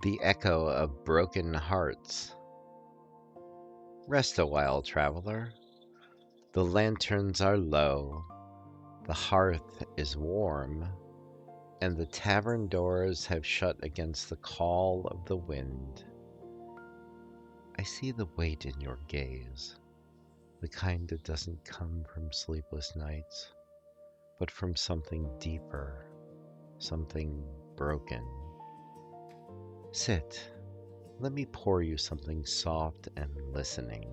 the echo of broken hearts. Rest a while, traveler. The lanterns are low, the hearth is warm, and the tavern doors have shut against the call of the wind. I see the weight in your gaze, the kind that doesn't come from sleepless nights, but from something deeper, something broken. Sit, let me pour you something soft and listening.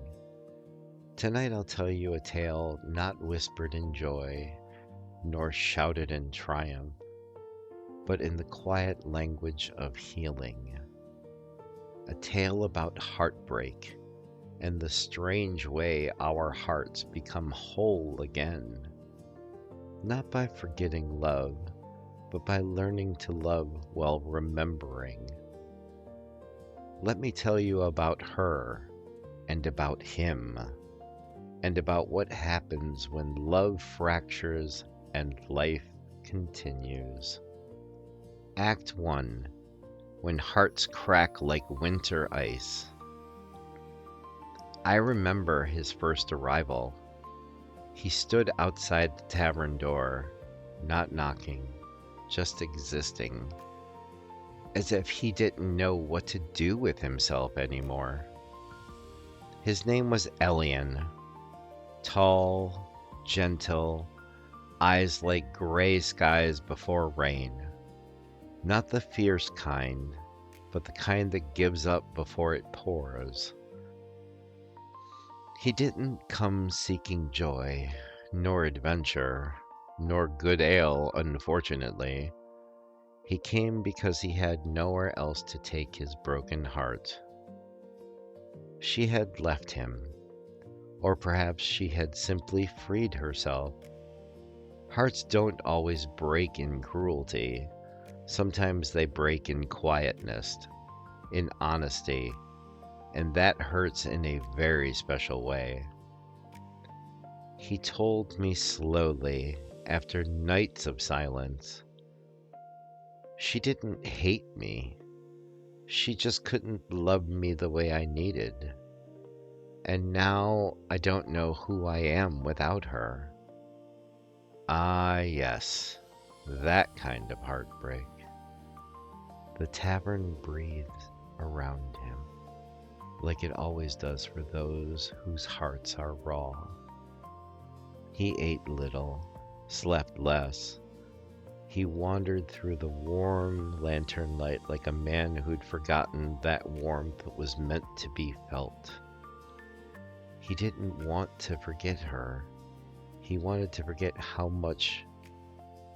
Tonight I'll tell you a tale not whispered in joy, nor shouted in triumph, but in the quiet language of healing. A tale about heartbreak and the strange way our hearts become whole again. Not by forgetting love, but by learning to love while remembering. Let me tell you about her, and about him, and about what happens when love fractures and life continues. Act 1. When hearts crack like winter ice. I remember his first arrival. He stood outside the tavern door, not knocking, just existing, as if he didn't know what to do with himself anymore. His name was Elian, tall, gentle, eyes like gray skies before rain. Not the fierce kind, but the kind that gives up before it pours. He didn't come seeking joy, nor adventure, nor good ale, unfortunately. He came because he had nowhere else to take his broken heart. She had left him, or perhaps she had simply freed herself. Hearts don't always break in cruelty. Sometimes they break in quietness, in honesty, and that hurts in a very special way. He told me slowly, after nights of silence. She didn't hate me. She just couldn't love me the way I needed. And now I don't know who I am without her. Ah, yes, that kind of heartbreak. The tavern breathed around him, like it always does for those whose hearts are raw. He ate little, slept less. He wandered through the warm lantern light like a man who'd forgotten that warmth was meant to be felt. He didn't want to forget her. He wanted to forget how much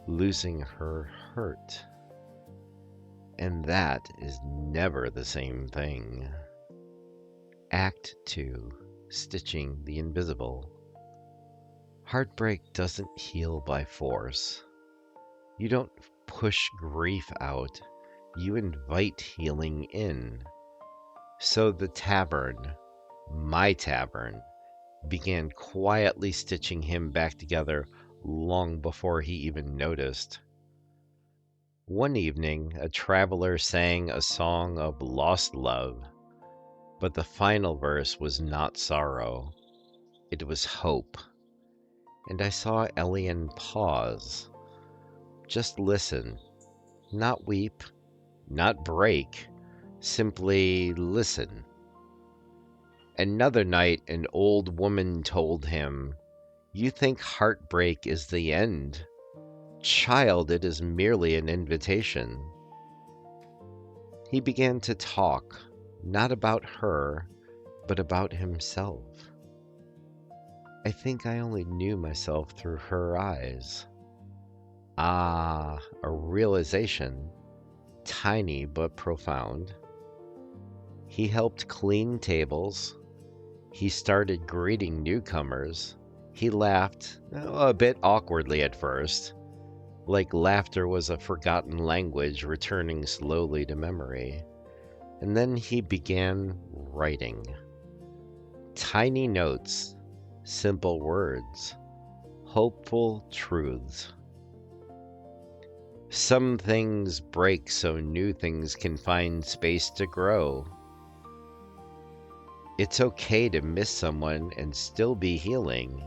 losing her hurt. And that is never the same thing. Act 2. Stitching the invisible. Heartbreak doesn't heal by force. You don't push grief out, you invite healing in. So the tavern, my tavern, began quietly stitching him back together long before he even noticed. One evening, a traveler sang a song of lost love, but the final verse was not sorrow, it was hope. And I saw Elian pause. Just listen, not weep, not break, simply listen. Another night, an old woman told him, "You think heartbreak is the end. Child, it is merely an invitation." He began to talk, not about her, but about himself. I think I only knew myself through her eyes. Ah, a realization, tiny but profound. He helped clean tables. He started greeting newcomers. He laughed, a bit awkwardly at first, like laughter was a forgotten language returning slowly to memory. And then he began writing. Tiny notes, simple words, hopeful truths. Some things break so new things can find space to grow. It's okay to miss someone and still be healing.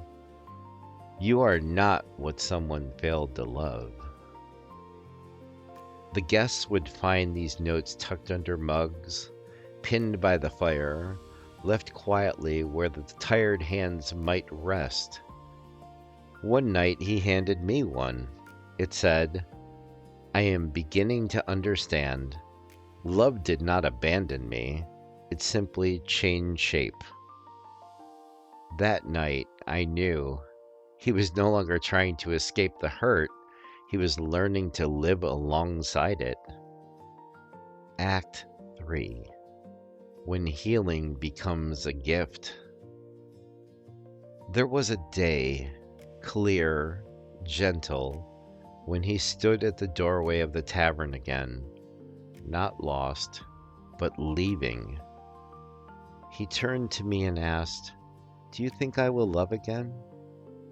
You are not what someone failed to love. The guests would find these notes tucked under mugs, pinned by the fire, left quietly where the tired hands might rest. One night he handed me one. It said, "I am beginning to understand. Love did not abandon me. It simply changed shape." That night I knew he was no longer trying to escape the hurt. He was learning to live alongside it. Act 3. When healing becomes a gift. There was a day, clear, gentle, when he stood at the doorway of the tavern again, not lost, but leaving. He turned to me and asked, "Do you think I will love again?"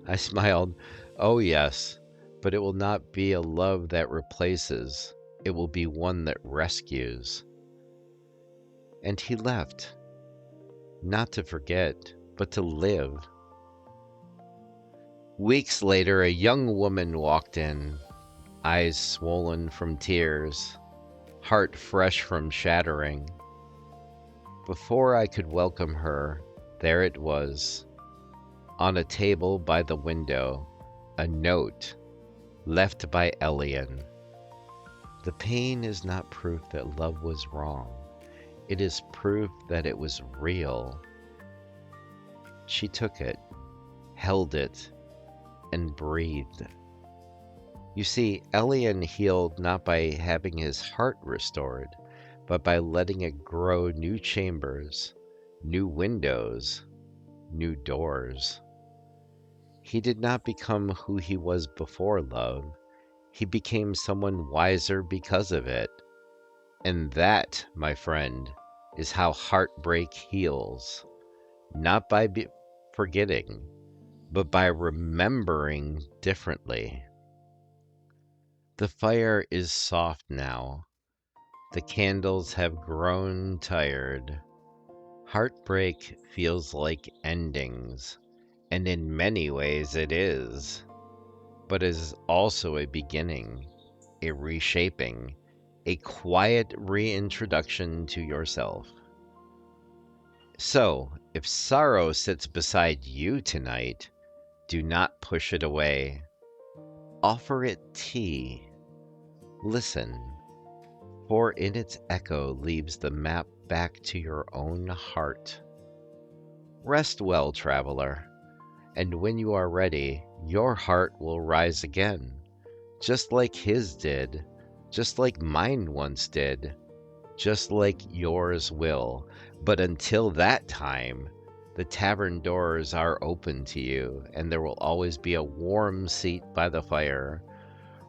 I smiled. "Oh, yes, but it will not be a love that replaces. It will be one that rescues." And he left, not to forget, but to live. Weeks later, a young woman walked in, eyes swollen from tears, heart fresh from shattering. Before I could welcome her, there it was, on a table by the window, a note left by Elian. The pain is not proof that love was wrong. It is proof that it was real. She took it, held it, and breathed. You see, Elian healed not by having his heart restored, but by letting it grow new chambers, new windows, new doors. He did not become who he was before love. He became someone wiser because of it. And that, my friend, is how heartbreak heals. Not by forgetting, but by remembering differently. The fire is soft now. The candles have grown tired. Heartbreak feels like endings, and in many ways it is. But it is also a beginning, a reshaping, a quiet reintroduction to yourself. So, if sorrow sits beside you tonight, do not push it away. Offer it tea. Listen, for in its echo leaves the map back to your own heart. Rest well, traveler, and when you are ready, your heart will rise again, just like his did, just like mine once did, just like yours will. But until that time, the tavern doors are open to you, and there will always be a warm seat by the fire.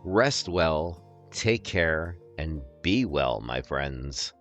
Rest well, take care, and be well, my friends.